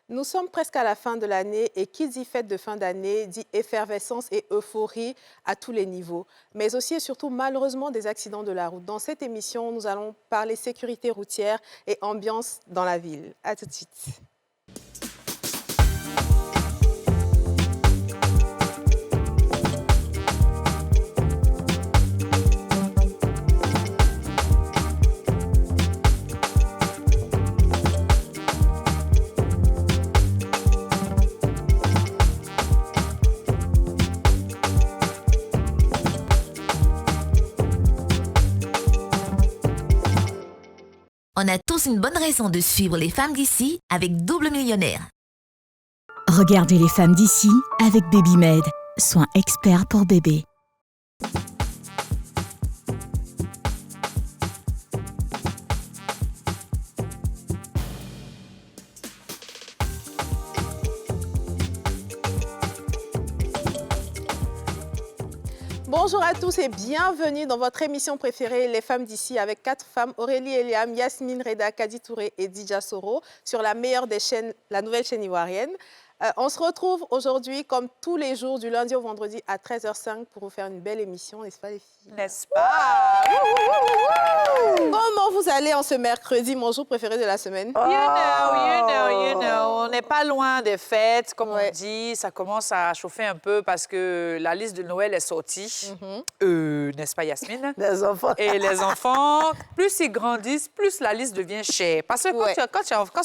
Nous sommes presque à la fin de l'année et qui dit fête de fin d'année dit effervescence et euphorie à tous les niveaux, mais aussi et surtout malheureusement des accidents de la route. Dans cette émission, nous allons parler sécurité routière et ambiance dans la ville. À tout de suite. On a tous une bonne raison de suivre les femmes d'ici avec Double Millionnaire. Regardez les femmes d'ici avec BabyMed, soins experts pour bébés. Bonjour à tous et bienvenue dans votre émission préférée, Les femmes d'ici, avec 4 femmes, Aurélie Eliam, Yasmine Reda, Kadi Touré et Dija Soro, sur la meilleure des chaînes, la nouvelle chaîne ivoirienne. On se retrouve aujourd'hui, comme tous les jours, du lundi au vendredi à 13h05 pour vous faire une belle émission, n'est-ce pas les filles? N'est-ce pas? Comment vous allez en ce mercredi, mon jour préféré de la semaine? You know. On n'est pas loin des fêtes, comme on dit. Ça commence à chauffer un peu parce que la liste de Noël est sortie. N'est-ce pas, Yasmine? Les enfants. Et les enfants, plus ils grandissent, plus la liste devient chère. Parce que quand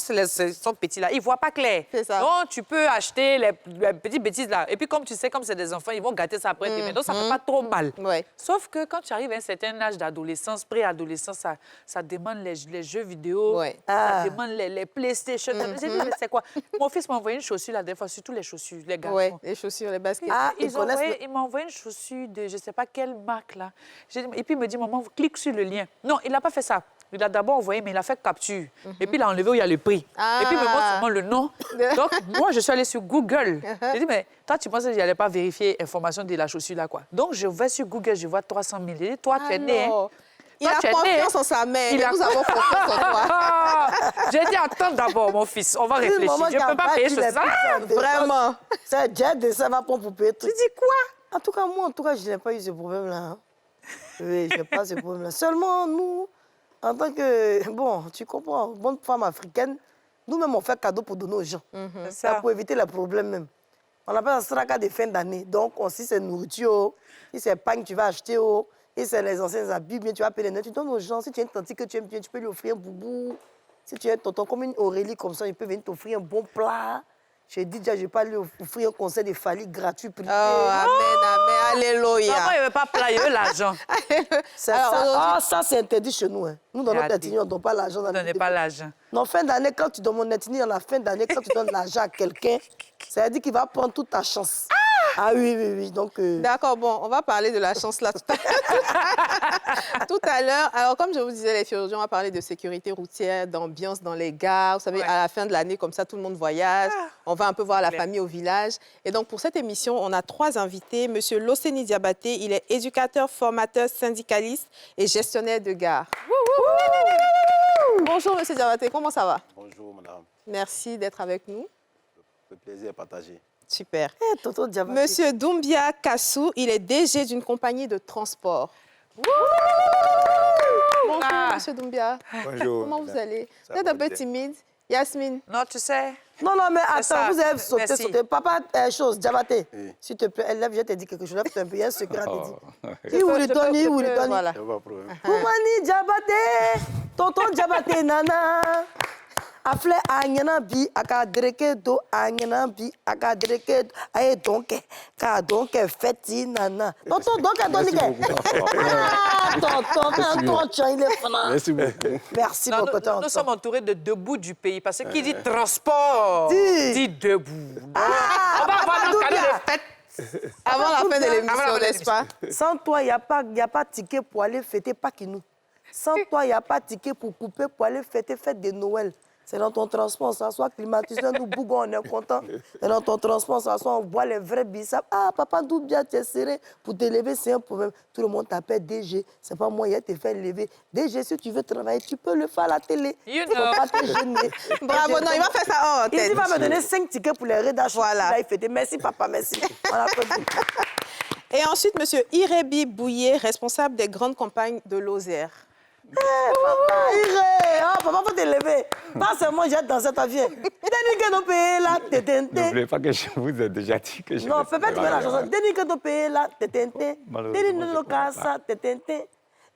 ils sont petits, là, ils ne voient pas clair. C'est ça. Donc, tu peux acheter les petites bêtises, là. Et puis, comme tu sais, comme c'est des enfants, ils vont gâter ça après demain. Donc, ça ne fait pas trop mal. Ouais. Sauf que quand tu arrives à un certain âge d'adolescence, préadolescence, ça demande les jeux vidéo, ça demande les PlayStation. J'ai dit, mais c'est quoi? Mon fils m'a envoyé une chaussure, là, des fois, surtout les chaussures, les garçons. Ouais, les chaussures, les baskets. Il m'a envoyé une chaussure de je ne sais pas quelle marque, là. Et puis, il me dit, maman, clique sur le lien. Non, il n'a pas fait ça. Il a d'abord envoyé, mais il a fait capture. Et puis, il a enlevé où il y a le prix. Et puis, il me montre seulement le nom. Donc, moi, je suis allée sur Google. J'ai dit, mais toi, tu pensais que je n'allais pas vérifier l'information de la chaussure, là, quoi. Donc, je vais sur Google, je vois 300 000. J'ai dit, toi, tu es né, hein? Il a confiance en sa mère. Nous avons confiance en toi. J'ai dit, attends d'abord, mon fils, on va réfléchir. Je ne peux pas payer ça. Vraiment. C'est Jet, ça va pas pour payer tout. Tu dis quoi? En tout cas, moi, je n'ai pas eu ce problème-là. Hein. Oui, je n'ai pas ce problème-là. Seulement, nous, en tant que, bon, tu comprends, bonne femme africaine, nous-mêmes, on fait cadeau pour donner aux gens. Ça pour éviter les problèmes même. On appelle ça straka de fin d'année. Donc, si c'est nourriture, si c'est pain que tu vas acheter, et c'est les anciens habits, bien, tu vas payer les notes, tu donnes aux gens. Si tu as une tante que tu aimes bien, tu peux lui offrir un boubou. Si tu as un tonton comme une Aurélie comme ça, il peut venir t'offrir un bon plat. J'ai dit déjà, je ne vais pas lui offrir un conseil de famille gratuit. Privé. Oh, amen, alléluia. Maman, il ne veut pas plaire, il veut l'argent. Ça, c'est interdit chez nous. Hein. Nous, dans notre ethnie, on ne donne pas l'argent. Vous ne donnez pas l'argent. Non, fin d'année, quand tu donnes mon ethnie, en la fin d'année, quand tu donnes l'argent à quelqu'un, ça veut dire qu'il va prendre toute ta chance. Ah oui. Donc, D'accord, bon, on va parler de la chance là tout à l'heure. Alors, comme je vous disais, les filles, aujourd'hui, on va parler de sécurité routière, d'ambiance dans les gares. Vous savez, à la fin de l'année, comme ça, tout le monde voyage. On va un peu voir la famille au village. Et donc, pour cette émission, on a 3 invités. Monsieur Loseni Diabaté, il est éducateur, formateur, syndicaliste et gestionnaire de gare. Bonjour, monsieur Diabaté, comment ça va? Bonjour, madame. Merci d'être avec nous. Le plaisir est partagé. Super. Tonton Diabaté. Monsieur Doumbia Kassou, il est DG d'une compagnie de transport. Bonjour, monsieur Doumbia. Bonjour. Comment vous allez? Vous êtes un peu timide. Yasmine? Non, tu sais. Non, mais attends, ça. vous avez sauté. Papa, Oui. s'il te plaît, lève, je t'ai dit quelque chose. Lève un peu, il y a un secret à te dire. Je peux, voilà. Il n'y a pas de problème. Koumani Diabaté, tonton Diabaté, nana. Afle anyana bi aka dreke do anyana bi aka dreke do aye donke ka donke feti nana. Tonton donke donike. Tonton, il est fana. Merci beaucoup. Merci Non, beaucoup. nous sommes entourés de debout du pays. Parce que qui dit transport, dit debout. On va avoir nos cadeaux de fête. Avant la fin de l'émission, n'est-ce pas? Sans toi, il n'y a pas de ticket pour aller fêter Pâques. Sans toi, il n'y a pas de ticket pour couper, pour aller fêter fête de Noël. C'est dans ton transport, ça soit climatisé, nous bougons, on est content. C'est dans ton transport, ça soit on voit les vrais bissap. Ah, papa, d'où bien tu es serré pour te lever, c'est un problème. Tout le monde t'appelle DG. C'est pas moi, il te fait lever. DG, si tu veux travailler, tu peux le faire à la télé. You Faut pas te gêner. Bravo, non, il va faire ça en tête. Il va me donner 5 tickets pour les rédactions. Voilà. Là, il fait des merci, papa, merci. Voilà, Et ensuite, M. Irébi Bouillet, responsable des grandes campagnes de Lozère. Papa, Iré, papa, faut te lever. Pas seulement j'ai dans cette avion. N'oubliez pas que je vous ai déjà dit que je... Non, fais pas la chanson. Déni que tu payes là,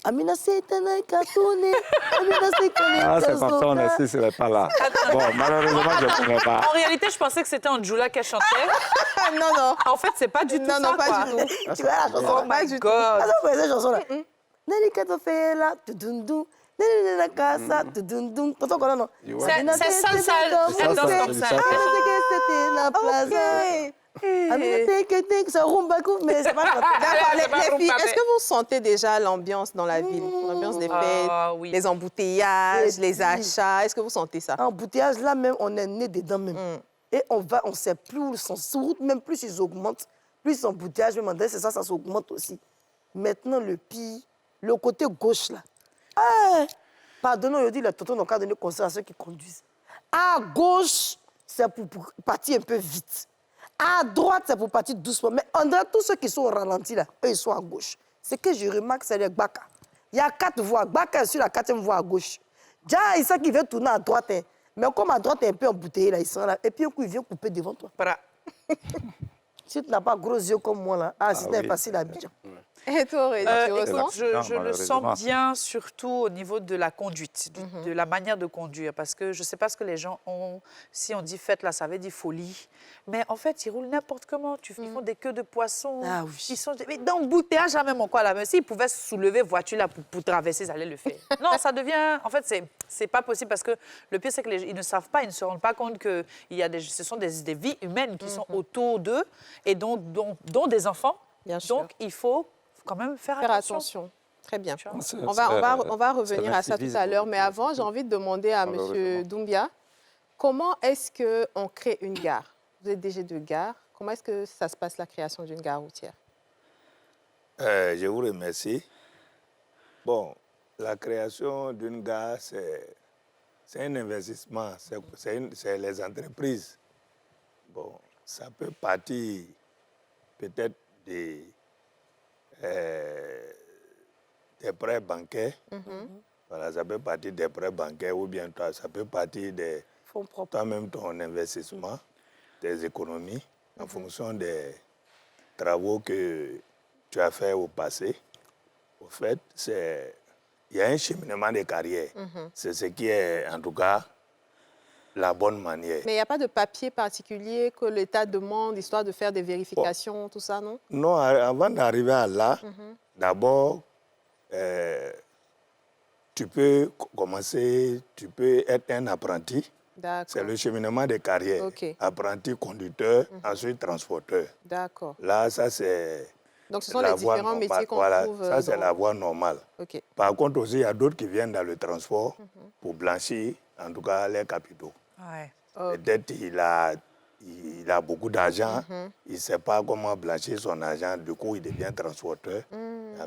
Amina Seitana Katoune, Amina Seitana Ah, c'est comme ça, on est ici, ce n'est pas là. Bon, malheureusement, je ne connais pas. En réalité, je pensais que c'était Andjoula qui chantait. Non, non. En fait, c'est pas du tout ça, Non, quoi. pas du tout. Tu vois la chanson? Pas du tout. God. Ah, vous connaissez cette chanson là? Déni que tu payes là, tudundou. Déni que casa, tudundou. T'entends quoi là, non? C'est salsa, elle danse comme ça. C'était la plaza. Amina Seitana, ça rumba, mais c'est pas D'accord, C'est pas les filles, comparé. est-ce que vous sentez déjà l'ambiance dans la ville? L'ambiance des fêtes, Ah, oui. les embouteillages, les Oui. achats. Est-ce que vous sentez ça? Embouteillage, là même, on est né dedans même. Et on ne sait plus où ils sont. Sur route, même plus ils augmentent, plus ils sont embouteillages, même en dehors, c'est ça, ça s'augmente aussi. Maintenant, le pire, le côté gauche, là. Ah, pardonnons, je dis, les tontons n'ont qu'à donner conseil à ceux qui conduisent. À gauche, c'est pour partir un peu vite. À droite, c'est pour partir doucement. Mais en dehors, tous ceux qui sont au ralenti, là, eux, ils sont à gauche. Ce que je remarque, c'est les Gbaka. Il y a 4 voies. Gbaka est sur la 4e voie à gauche. Déjà, il sait qu'il veut tourner à droite. Hein. Mais comme à droite est un peu embouteillé, là, ils sont là. Et puis, un coup, il vient couper devant toi. Si tu n'as pas gros yeux comme moi, là, c'est oui. facile à Abidjan. Et toi, Aurélie, tu ressens? Je le malheureusement. sens bien, surtout au niveau de la conduite, de la manière de conduire. Parce que je ne sais pas ce que les gens ont. Si on dit fête, là, ça veut dire folie. Mais en fait, ils roulent n'importe comment. Ils font des queues de poissons. Ah oui. Ils sont... Mais dans le bouteillage, là, même quoi, là. Mais s'ils pouvaient soulever voiture là pour traverser, ils allaient le faire. Non, ça devient. En fait, c'est pas possible parce que le pire, c'est qu'ils ne savent pas, ils ne se rendent pas compte que ce sont des vies humaines qui sont autour d'eux et dont des enfants. Bien sûr. Donc, il faut quand même faire attention. Très bien. C'est- On va revenir à ça tout à l'heure, mais avant, j'ai envie de demander à M. Malheureusement. Doumbia, comment est-ce qu'on crée une gare? Vous êtes DG de gare. Comment est-ce que ça se passe, la création d'une gare routière? Je vous remercie. Bon, la création d'une gare, c'est un investissement, c'est les entreprises. Bon, ça peut partir peut-être des prêts bancaires. Voilà, ça peut partir des prêts bancaires ou bien ça peut partir des Fonds propres. toi-même ton investissement, tes économies, en fonction des travaux que tu as fait au passé. Au fait, il y a un cheminement de carrière. C'est ce qui est, en tout cas, la bonne manière. Mais il n'y a pas de papier particulier que l'État demande, histoire de faire des vérifications, tout ça, non? Non, avant d'arriver à là, d'abord, tu peux commencer, tu peux être un apprenti. C'est D'accord. le cheminement de carrière. Ok. Apprenti, conducteur, ensuite transporteur. D'accord. Là, ça c'est Donc, ce sont la les voie différents normale. métiers qu'on Voilà, trouve. ça c'est dans- la voie normale. OK. Par contre aussi, il y a d'autres qui viennent dans le transport pour blanchir, en tout cas, les capitaux. Ouais. Ok. Peut-être il a beaucoup d'argent, il ne sait pas comment blanchir son argent, du coup il devient transporteur.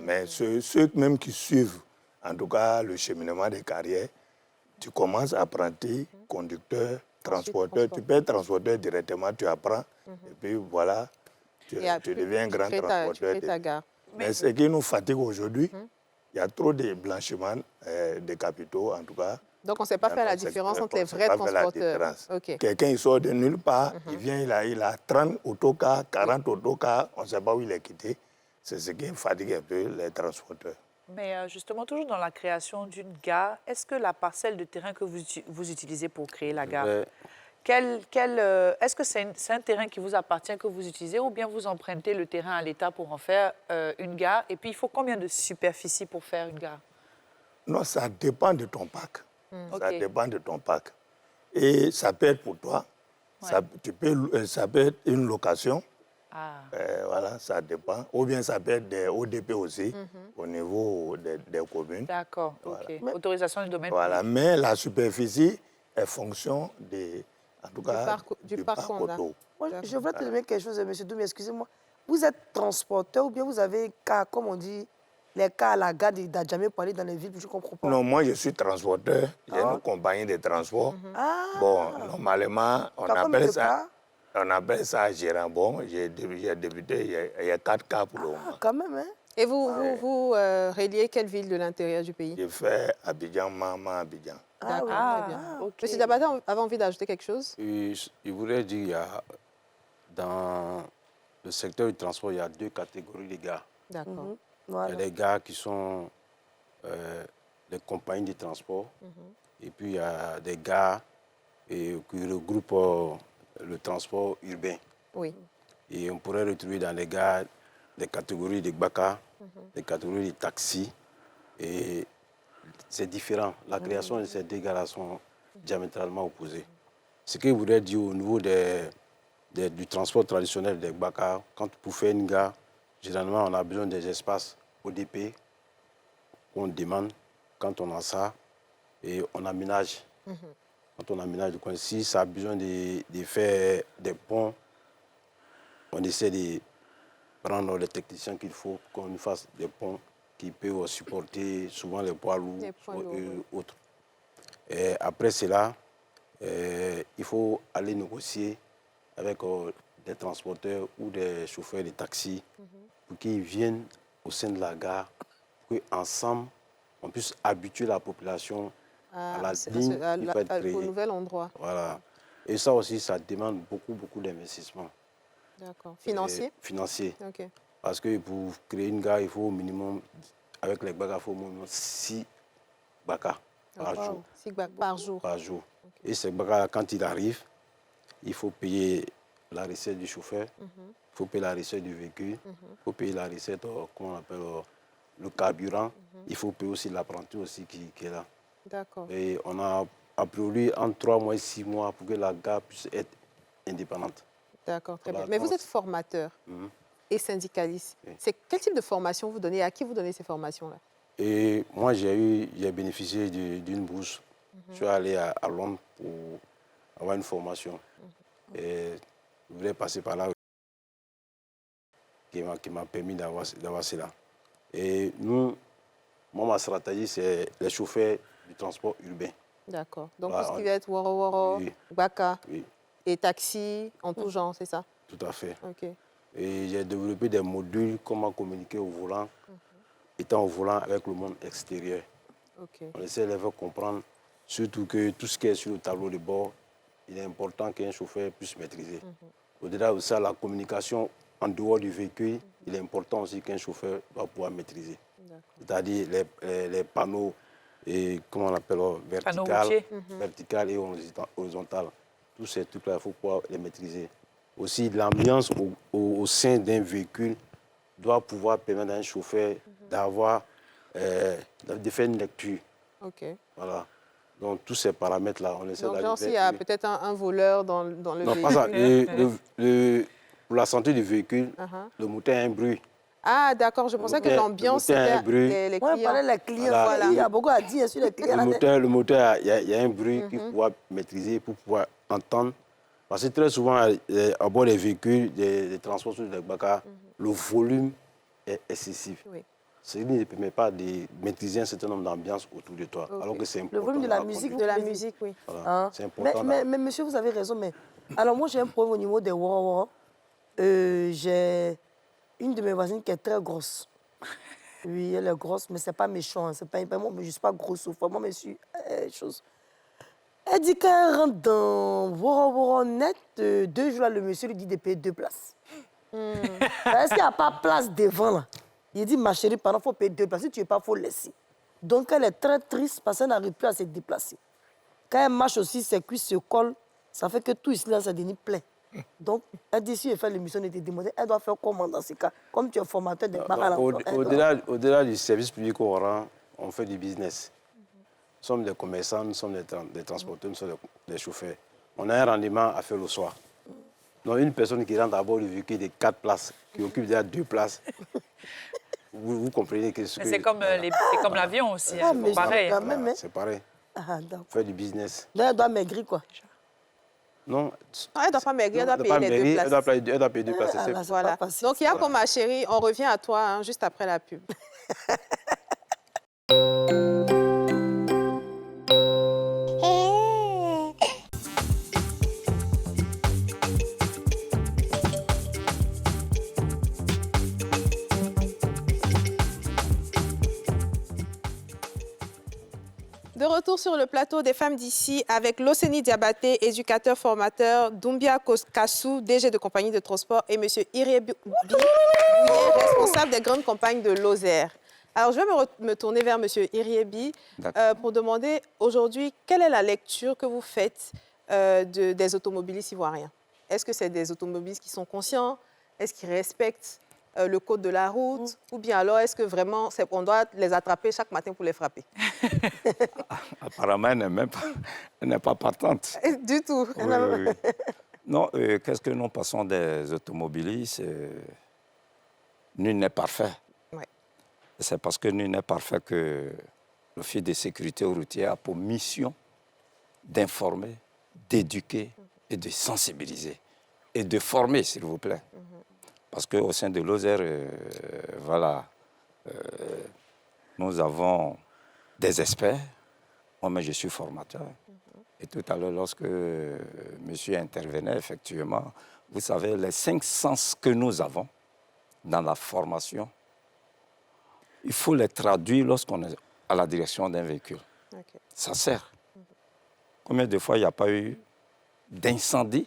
Mais ceux même qui suivent, en tout cas le cheminement de carrière, tu commences apprenti, conducteur, transporteur. Tu peux être transporteur directement, tu apprends, et puis voilà, tu Et après, deviens un grand tu crées transporteur. ta gare. Mais ce qui nous fatigue aujourd'hui, il y a trop de blanchiment de capitaux, en tout cas. Donc, on ne sait pas faire la différence entre les vrais transporteurs. OK. Quelqu'un, il sort de nulle part, il vient, il a 30 autocars, 40 autocars, on ne sait pas où il est quitté. C'est ce qui fatigue un peu les transporteurs. Mais justement, toujours dans la création d'une gare, est-ce que la parcelle de terrain que vous utilisez pour créer la gare, est-ce que c'est un terrain qui vous appartient, que vous utilisez, ou bien vous empruntez le terrain à l'État pour en faire une gare? Et puis, il faut combien de superficie pour faire une gare? Non, ça dépend de ton parc. Ça Ok. dépend de ton parc. Et ça peut être pour toi, ça peut être une location. Ah. Voilà, ça dépend. Ou bien ça peut être des ODP aussi, au niveau des communes. D'accord, ok. Autorisation du domaine Voilà, public. mais la superficie, est fonction en tout cas, du parcours auto. Moi, je voudrais te demander quelque chose, M. Doumi, excusez-moi. Vous êtes transporteur ou bien vous avez, comme on dit, les cas à la gare d'Adjamé pour aller dans les villes, je ne comprends pas. Non, moi, je suis transporteur. J'ai une compagnie de transport. Bon, normalement, on appelle ça gérant. Bon, j'ai débuté, il y a 4 cas pour le moment. Quand même, hein? Et vous reliez quelle ville de l'intérieur du pays? J'ai fait Abidjan, Mama, Abidjan. D'accord, très bien. ok. Monsieur Diabata avait envie d'ajouter quelque chose? Je voudrais dire, il y a, dans le secteur du transport, il y a 2 catégories de gars. D'accord. Voilà. Il y a des gars qui sont des compagnies de transport, et puis il y a des gars qui regroupent le transport urbain. Oui. Et on pourrait retrouver dans les gars des catégories de Gbaka, des catégories de taxis. Et c'est différent. La création de ces 2 gars-là sont diamétralement opposées. Ce que je voudrais dire au niveau du transport traditionnel des Gbaka, pour faire une gare, généralement on a besoin des espaces ODP qu'on demande. Quand on a ça, et on aménage. Quand on aménage, si ça a besoin de faire des ponts, on essaie de prendre les techniciens qu'il faut pour qu'on fasse des ponts qui peuvent supporter souvent les poids lourds et autres. Et après cela, il faut aller négocier avec des transporteurs ou des chauffeurs de taxi pour qu'ils viennent au sein de la gare, pour qu'ensemble, on puisse habituer la population à la ligne qui peut être créée. Au nouvel endroit. Voilà. Et ça aussi, ça demande beaucoup d'investissement. D'accord. Financier? Financier. Ok. Parce que pour créer une gare, il faut au minimum, avec les Gbaka, il faut au minimum 6 Gbaka par jour. 6 Gbaka par jour. Par jour. Okay. Et ces Gbaka, quand il arrive, il faut payer la recette du chauffeur, il faut payer la recette du véhicule, il faut payer la recette, comment on appelle, le carburant. Il faut payer aussi l'apprenti aussi qui est là. D'accord. Et on a a priori en 3 mois et 6 mois pour que la gare puisse être indépendante. D'accord, très bien. Mais vous êtes formateur et syndicaliste. Oui. C'est quel type de formation vous donnez? À qui vous donnez ces formations-là? Et moi, j'ai bénéficié d'une bourse. Je suis allé à Londres pour avoir une formation. Et je voulais passer par là, qui m'a permis d'avoir cela. Et moi, ma stratégie, c'est les chauffeurs du transport urbain. D'accord. Donc, Voilà, tout ce qui va être Woro, oui. Gbaka Oui, et taxi en tout genre, c'est ça? tout à fait. OK. Et j'ai développé des modules, comment communiquer au volant, étant au volant avec le monde extérieur. OK. On essaie de les faire comprendre, surtout que tout ce qui est sur le tableau de bord, il est important qu'un chauffeur puisse maîtriser. Au-delà de ça, la communication en dehors du véhicule, il est important aussi qu'un chauffeur doit pouvoir maîtriser. C'est-à-dire les panneaux, et comment on appelle, vertical et horizontal. Tous ces trucs-là, il faut pouvoir les maîtriser. Aussi, l'ambiance au sein d'un véhicule doit pouvoir permettre à un chauffeur d'avoir, de faire une lecture. OK. Voilà. Donc, tous ces paramètres-là, on essaie Donc, genre, s'il y a peut-être un voleur dans le non, véhicule. pas ça. Pour la santé du véhicule, le moteur a un bruit. Ah, d'accord. Je pensais que l'ambiance, c'était les Moi, clients. on parlait des clients. Voilà. Il y a beaucoup à dire sur les clients. Le moteur, il y a un bruit qu'il faut pouvoir maîtriser pour pouvoir entendre. Parce que très souvent, à bord des véhicules, des transports sur les Gbaka, le volume est excessif. Oui. Ce qui ne permet pas de maîtriser un certain nombre d'ambiances autour de toi. Okay. Alors que c'est important. Le volume de la musique. De la musique, oui. Voilà. Hein? C'est important. Mais monsieur, vous avez raison. Mais alors, moi, j'ai un problème au niveau des Woro. J'ai une de mes voisines qui est très grosse. Oui, elle est grosse, mais ce n'est pas méchant. Hein. C'est pas, moi, je ne suis pas grosse. Moi, je suis chose. Elle dit qu'elle rentre dans Woro net, 2 jours, le monsieur lui dit de payer 2 places. Est-ce qu'il n'y a pas place devant là? Il dit, ma chérie, pendant il faut payer 2 places. Si tu ne veux pas, il faut laisser. Donc, elle est très triste parce qu'elle n'arrive plus à se déplacer. Quand elle marche aussi, ses cuisses se collent. Ça fait que tout ici, là, ça devient plein. Donc, elle dit, si elle fait l'émission de te demander, elle doit faire comment dans ces cas? Comme tu es formateur de barres. Au-delà du service public qu'on rend, on fait du business. Nous sommes des commerçants, nous sommes des transporteurs, nous sommes des chauffeurs. On a un rendement à faire le soir. Donc, une personne qui rentre à bord du véhicule de 4 places, qui occupe déjà 2 places, vous comprenez que c'est comme l'avion aussi, Ah, c'est pareil. quand même, c'est pareil. Ah, d'accord. faire du business. Donc, elle doit maigrir, quoi. Non. Non, elle ne doit pas maigrir, elle doit non, payer les deux maigrir, places. Elle doit payer 2 places. Ah, c'est- là, c'est Voilà. pas facile. Donc, Yako, ma chérie, on revient à toi hein, juste après la pub. De retour sur le plateau des femmes d'ici avec Loseni Diabaté, éducateur formateur, Doumbia Kassou, DG de compagnie de transport, et M. Iriebi, responsable des grandes campagnes de Lozère. Alors, je vais me tourner vers M. Iriebi pour demander aujourd'hui quelle est la lecture que vous faites des automobilistes ivoiriens. Est-ce que c'est des automobilistes qui sont conscients? Est-ce qu'ils respectent le code de la route? Ou bien alors, est-ce que vraiment, on doit les attraper chaque matin pour les frapper? Apparemment, elle n'est pas partante. Du tout. Oui, oui, oui. Non, qu'est-ce que nous passons des automobilistes? Nul n'est parfait. Ouais. C'est parce que nul n'est parfait que l'Office de sécurité routière a pour mission d'informer, d'éduquer et de sensibiliser. Et de former, s'il vous plaît. Parce qu'au sein de Lozère, voilà, nous avons des experts. Moi, je suis formateur. Et tout à l'heure, lorsque monsieur intervenait, effectivement, vous savez, les 5 sens que nous avons dans la formation, il faut les traduire lorsqu'on est à la direction d'un véhicule. Okay. Ça sert. Combien de fois il n'y a pas eu d'incendie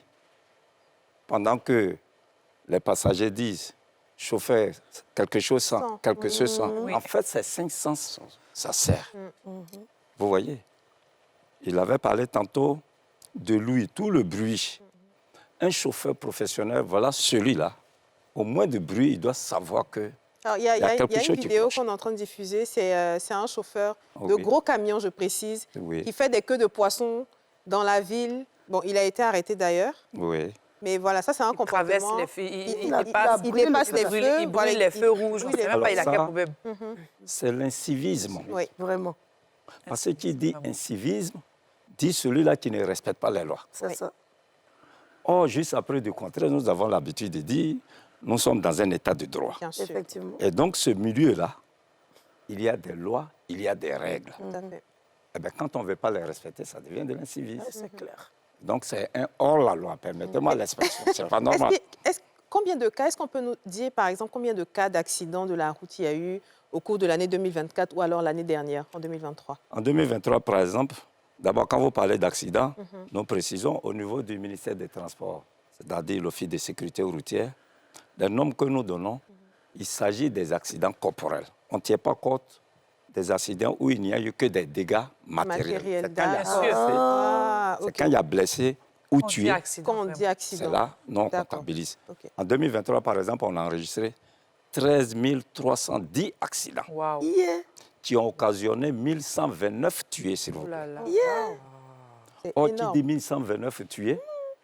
pendant que les passagers disent « chauffeur, quelque chose sent, quelque chose sent ». En fait, ces 5 sens, ça sert. Vous voyez? Il avait parlé tantôt de lui, tout le bruit. Un chauffeur professionnel, voilà celui-là. Au moins de bruit, il doit savoir que Alors, il y a quelque une chose qui vidéo cloche. qu'on est en train de diffuser. C'est un chauffeur de Oui. gros camions, je précise, Oui. qui fait des queues de poissons dans la ville. Bon, il a été arrêté d'ailleurs. Oui. Mais voilà, ça, c'est un Traverse comportement. les feux, il Il dépasse les feux. il brûle les feux rouges. On ne sait même pas il a quel ça, problème. C'est l'incivisme. Oui. Vraiment. Parce que qui dit incivisme, dit celui-là qui ne respecte pas les lois. C'est ça. Or, juste après du contraire, nous avons l'habitude de dire, nous sommes dans un état de droit. Bien sûr. Effectivement. Et donc, ce milieu-là, il y a des lois, il y a des règles. Tout à fait. Eh bien, quand on ne veut pas les respecter, ça devient de l'incivisme. C'est clair. Donc, c'est un hors-la-loi. Permettez-moi l'expression. C'est pas normal. Combien de cas, est-ce qu'on peut nous dire, par exemple, combien de cas d'accidents de la route il y a eu au cours de l'année 2024 ou alors l'année dernière, en 2023? En 2023, par exemple, d'abord, quand vous parlez d'accidents, nous précisons au niveau du ministère des Transports, c'est-à-dire l'Office de sécurité routière, les nombres que nous donnons, il s'agit des accidents corporels. On ne tient pas compte des accidents où il n'y a eu que des dégâts matériels. C'est quand il y a d'accord. blessé, Ah, c'est ok. quand il y a blessé ou On dit tué, accident, Quand on vraiment. dit accident. c'est là, non, on D'accord. comptabilise. Ok. En 2023, par exemple, on a enregistré 13 310 accidents Waouh. Yeah. qui ont occasionné 1129 tués, s'il vous Oh plaît. là là. C'est Or, qui énorme. dit 1129 tués,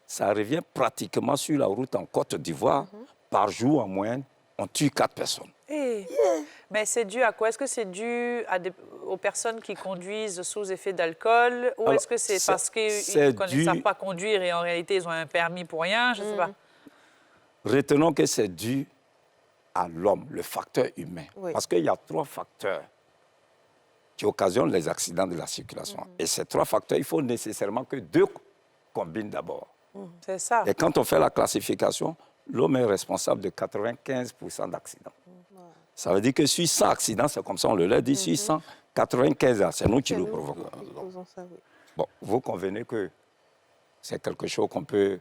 ça revient pratiquement sur la route en Côte d'Ivoire. Par jour, en moyenne, on tue 4 personnes. Eh. Mais c'est dû à quoi? Est-ce que c'est dû aux personnes qui conduisent sous effet d'alcool? Ou Alors, est-ce que c'est c'est- parce qu'ils c'est ne savent pas conduire et en réalité ils ont un permis pour rien? Je ne sais pas. Retenons que c'est dû à l'homme, le facteur humain. Oui. Parce qu'il y a 3 facteurs qui occasionnent les accidents de la circulation. Et ces 3 facteurs, il faut nécessairement que 2 combinent d'abord. C'est ça. Et quand on fait la classification, l'homme est responsable de 95% d'accidents. Ça veut dire que sur 100 accidents, c'est comme ça, on le l'a dit, sur 100, 95, c'est nous qui le provoquons. Faisons ça, oui. Bon, vous convenez que c'est quelque chose qu'on peut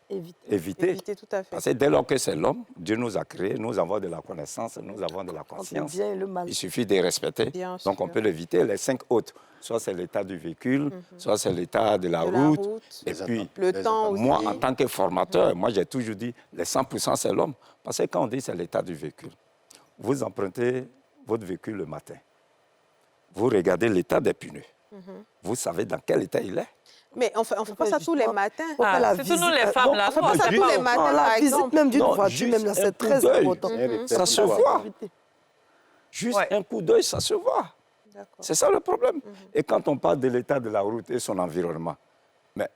éviter. Éviter, tout à fait. Parce que dès lors que c'est l'homme, Dieu nous a créés, nous avons de la connaissance, nous avons de la Entre le conscience. bien et le mal. Il suffit de les respecter. Bien Donc on sûr. peut l'éviter. Les 5 autres, soit c'est l'état du véhicule, soit c'est l'état de la De la route. route. Et puis, Le temps aussi. moi, en tant que formateur, moi j'ai toujours dit, les 100% c'est l'homme. Parce que quand on dit c'est l'état du véhicule, vous empruntez votre véhicule le matin. Vous regardez l'état des pneus. Vous savez dans quel état il est. Mais on fait pas ça tous les matins. On fait la c'est tous nous visite. les femmes là. On fait Nous, pas on ça sait tous pas les où- matins, Non, par la visite exemple. même d'une Non, voiture, juste même là, un c'est coup très d'œil. important. Ça se voit. Juste Ouais. un coup d'œil, ça se voit. C'est ça le problème. Et quand on parle de l'état de la route et son environnement, mais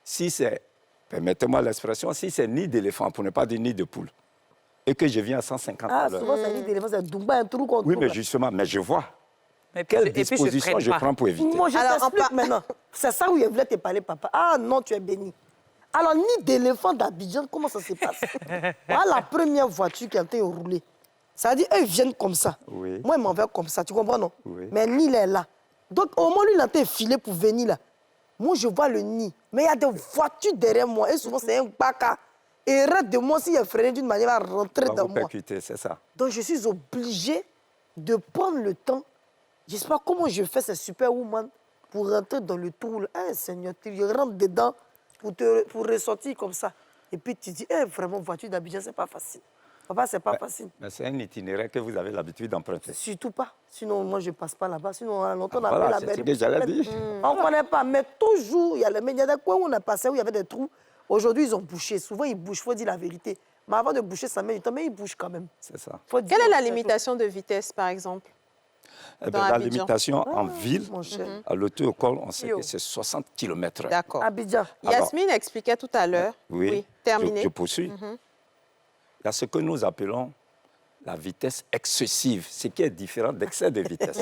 si c'est, permettez-moi l'expression, si c'est nid d'éléphant, pour ne pas dire nid de poule, et que je viens à 150 à l'heure. Souvent, ça dit d'éléphant, c'est Dumba, un trou contre Oui, mais justement, mais je vois. Mais puis, Quelle et puis, disposition je prends pour éviter? Moi, je Alors, t'explique maintenant. C'est ça où je voulais te parler, papa. Ah non, tu es béni. Alors, nid d'éléphant d'Abidjan, comment ça se passe? Voilà la première voiture qui a été roulée. Ça veut dire, eux, ils viennent comme ça. Oui. Moi, ils m'envoient comme ça, tu comprends, non? Oui. Mais Nid, il est là. Donc, au moment où il a été filé pour venir là, moi, je vois le nid. Mais il y a des voitures derrière moi. Et souvent, c'est un baka. Et reste de moi, s'il est freiné d'une manière à rentrer On va dans vous moi. percuter, c'est ça. Donc, je suis obligée de prendre le temps. Je ne sais pas comment je fais, ces superwoman, pour rentrer dans le trou. Hein, Seigneur, tu rentres dedans pour ressortir comme ça. Et puis, tu dis, vraiment, voiture d'Abidjan, ce n'est pas facile. Papa, ce n'est pas facile. Mais c'est un itinéraire que vous avez l'habitude d'emprunter. Surtout pas. Sinon, moi, je ne passe pas là-bas. Sinon, longtemps, on a Voilà, appelé la c'est ce que j'allais dire. On ne connaît pas. Mais toujours, il y a des coins où on a passé, où il y avait des trous. Aujourd'hui, ils ont bouché. Souvent, ils bouchent, il faut dire la vérité. Mais avant de boucher, ça met du temps, mais ils bougent quand même. C'est ça. Quelle est la limitation de vitesse, par exemple? Eh Dans bien, la Abidjan. limitation en ville, Mon cher. à l'auto-école, on sait que c'est 60 km/h. D'accord. Abidjan. Yasmine expliquait tout à l'heure. Oui, terminé. je poursuis. Il y a ce que nous appelons la vitesse excessive, ce qui est différent d'excès de vitesse.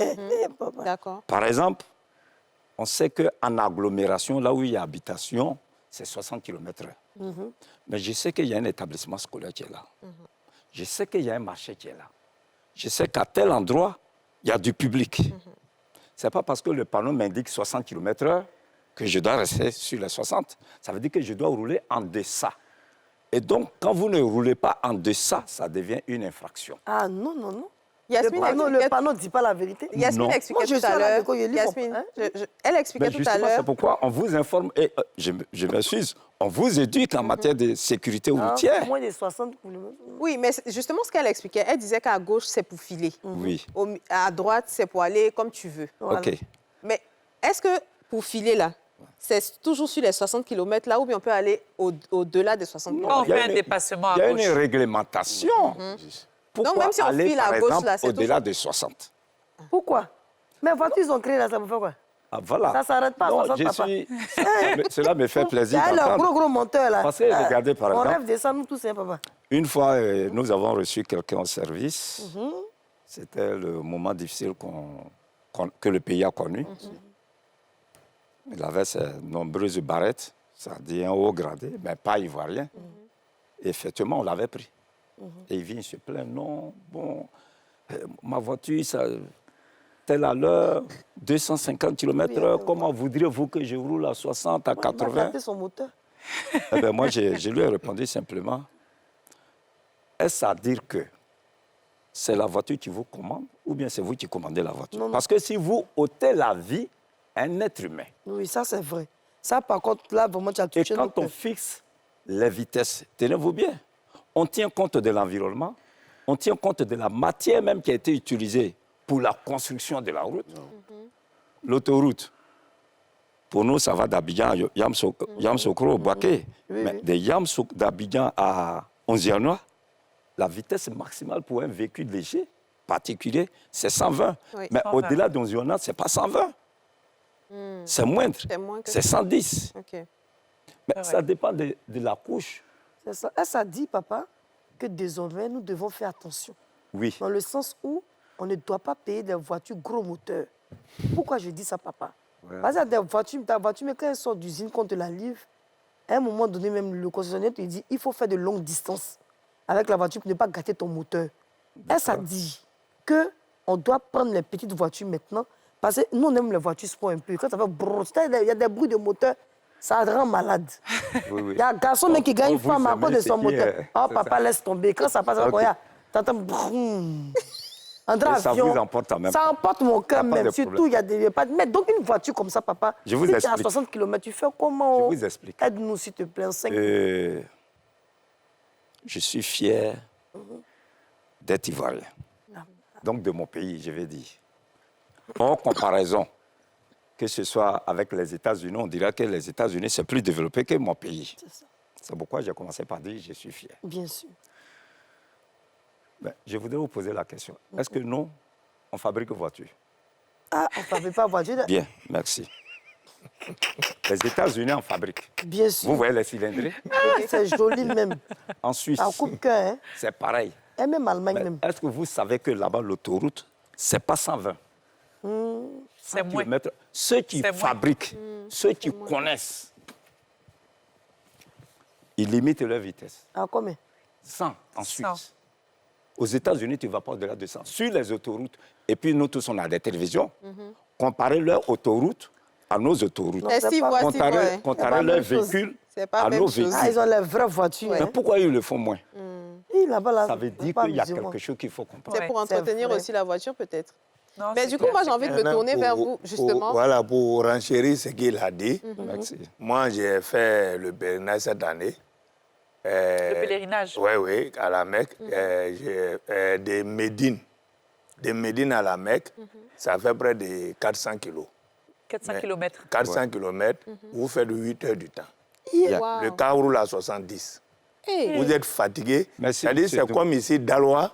D'accord. Par exemple, on sait qu'en agglomération, là où il y a habitation, c'est 60 km/h. Mais je sais qu'il y a un établissement scolaire qui est là. Je sais qu'il y a un marché qui est là. Je sais qu'à tel endroit, il y a du public. Ce n'est pas parce que le panneau m'indique 60 km/h que je dois rester sur les 60. Ça veut dire que je dois rouler en deçà. Et donc, quand vous ne roulez pas en deçà, ça devient une infraction. Ah non, non, non. Yasmine Le panneau ne dit pas la vérité. Yasmine Non. expliquait Moi, je tout suis à à la l'heure. école, je lis Yasmine, mon- hein? elle expliquait Mais tout à justement, l'heure. c'est pourquoi on vous informe, et je m'excuse, on vous éduque en matière de sécurité routière. Moins de 60 km. Oui, mais justement, ce qu'elle expliquait, elle disait qu'à gauche, c'est pour filer. Oui, À droite, c'est pour aller comme tu veux. ok. Mais est-ce que pour filer là, c'est toujours sur les 60 km là ou bien on peut aller au-delà des 60 km? On Il y a fait un une- dépassement Il y à a gauche. une réglementation. Pourquoi Donc, même si on aller, file à par gauche, exemple, là, c'est au-delà toujours- de 60? Pourquoi? Mais voitures, ils ont créé là, ça pour faire quoi? Ah, voilà. Ça s'arrête pas à Non, 60, je papa. suis... Cela me fait Il y plaisir a le d'entendre. gros monteur là. Parce que, regardez, par On exemple, rêve de ça, nous tous, hein, papa. une fois, nous avons reçu quelqu'un au service. C'était le moment difficile que le pays a connu. Il avait ses nombreuses barrettes, ça dit un haut gradé, mais pas ivoirien. Et effectivement, on l'avait pris. Et il vient, il se plaint, non, bon, ma voiture, ça, telle à l'heure, 250 km/h, comment voudriez-vous que je roule à 60, à Il m'a 80? gâté son moteur. Eh bien, moi, je lui ai répondu simplement, est-ce à dire que c'est la voiture qui vous commande ou bien c'est vous qui commandez la voiture? Non, non. Parce que si vous ôtez la vie à un être humain, Oui, ça, c'est vrai. Ça, par contre, là, vraiment, tu as et touché quand notre on fixe les vitesses, tenez-vous bien, on tient compte de l'environnement, on tient compte de la matière même qui a été utilisée pour la construction de la route. L'autoroute, pour nous, ça va d'Abidjan à Yamsokro, Boaké. Mais de d'Abidjan à Onzianois, la vitesse maximale pour un véhicule léger, particulier, c'est 120. Oui, Mais 120. au-delà d'Onzianois, ce n'est pas 120. C'est moindre. C'est moins que C'est 110. OK. Mais ça dépend de la couche. C'est ça. Et ça dit, papa, que désormais, nous devons faire attention. Oui. Dans le sens où on ne doit pas payer des voitures gros moteurs. Pourquoi je dis ça, papa? Parce qu'il y a des voitures, ta voiture, mais quand elle sort d'usine, qu'on te la livre, à un moment donné, même le concessionnaire te dit il faut faire de longues distances avec la voiture pour ne pas gâter ton moteur. Et ça dit qu'on doit prendre les petites voitures maintenant, parce que nous, on aime les voitures sport un peu. Quand ça fait brrr, il y a des bruits de moteur, ça rend malade. Oui, oui. Il y a un garçon même qui gagne vous femme à cause de aimez son ce qui moteur. est- Oh, c'est papa, ça. laisse tomber. Quand ça passe, Ok. regarde, t'entends brum. André, Et ça avion, vous emporte en même ça temps. emporte mon cœur Y a pas même. de Surtout, problème. il y a des... Mais donc, une voiture comme ça, papa, Je vous si tu es à explique. 60 km, tu fais comment? Je vous explique. Aide-nous, s'il te plaît, en 5 Je suis fier d'être ivoirien. Donc de mon pays, je vais dire. Hors comparaison, que ce soit avec les États-Unis, on dirait que les États-Unis, c'est plus développé que mon pays. C'est pourquoi j'ai commencé par dire je suis fier. Bien sûr. Ben, je voudrais vous poser la question. Est-ce que nous, on fabrique voitures? Ah, on ne fabrique pas voiture. Bien, merci. Les États-Unis en fabriquent. Bien sûr. Vous voyez les cylindrés? C'est joli même. En Suisse, Ça coupe cœur, hein. c'est pareil. Et même Allemagne Mais même. est-ce que vous savez que là-bas, l'autoroute, c'est pas 120? C'est moins. kilomètres. Ceux qui C'est moins. fabriquent, ceux qui connaissent, ils limitent leur vitesse. Ah, combien? 100 en Suisse. 100. Aux États-Unis, tu ne vas pas au-delà de 100. Sur les autoroutes, et puis nous tous, on a des télévisions, comparez leur autoroute à nos autoroutes. Non, Et c'est si pas- voici, Comparez, ouais. C'est comparez pas leurs même chose. véhicules C'est pas à même nos chose. véhicules. Ah, ils ont les vraies voitures. Mais Hein. pourquoi ils le font moins? Et là-bas, là, Ça veut c'est dire pas qu'il y a musulman. quelque chose qu'il faut comprendre. C'est Ouais, pour c'est entretenir vrai. aussi la voiture, peut-être. Non, Mais c'est du coup, clair, moi, j'ai c'est envie de clair. me tourner vers vous, justement. Voilà, pour renchérir ce qu'il a dit, Merci. moi, j'ai fait le pèlerinage cette année. Le pèlerinage. Oui, oui, à la Mecque. De Médine. De Médine à la Mecque, ça fait près de 400 kilos. 400 Mais- km. 400 kilomètres, vous faites 8 heures du temps. Wow. Le car roule à 70. Hey. Vous êtes fatigué. Merci, C'est-à-dire, monsieur c'est Doum. comme ici, Dalois,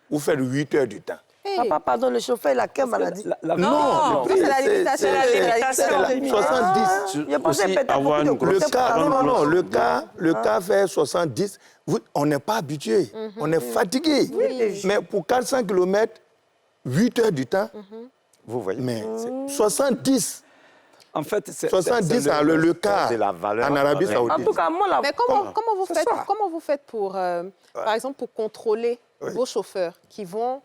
vous faites 8 heures du temps. Hey. Papa, pardon, le chauffeur, il a quelle maladie? Non, Ça, c'est la limitation. c'est la limitation. C'est la C'est limitation. 70. Je pensais Aussi, peut-être avoir que une tu Le grosse- cas, avant non, de non, clore. le cas fait 70. On n'est pas habitué. On est fatigué. Mais pour 400 km, 8 heures du temps, Vous voyez? mais c'est 70. En fait, c'est 70 c'est le quart de la valeur en Arabie réelle. En Saoudite. tout cas, moi, là, Mais comment vous faites pour, par exemple, pour contrôler Oui. vos chauffeurs qui font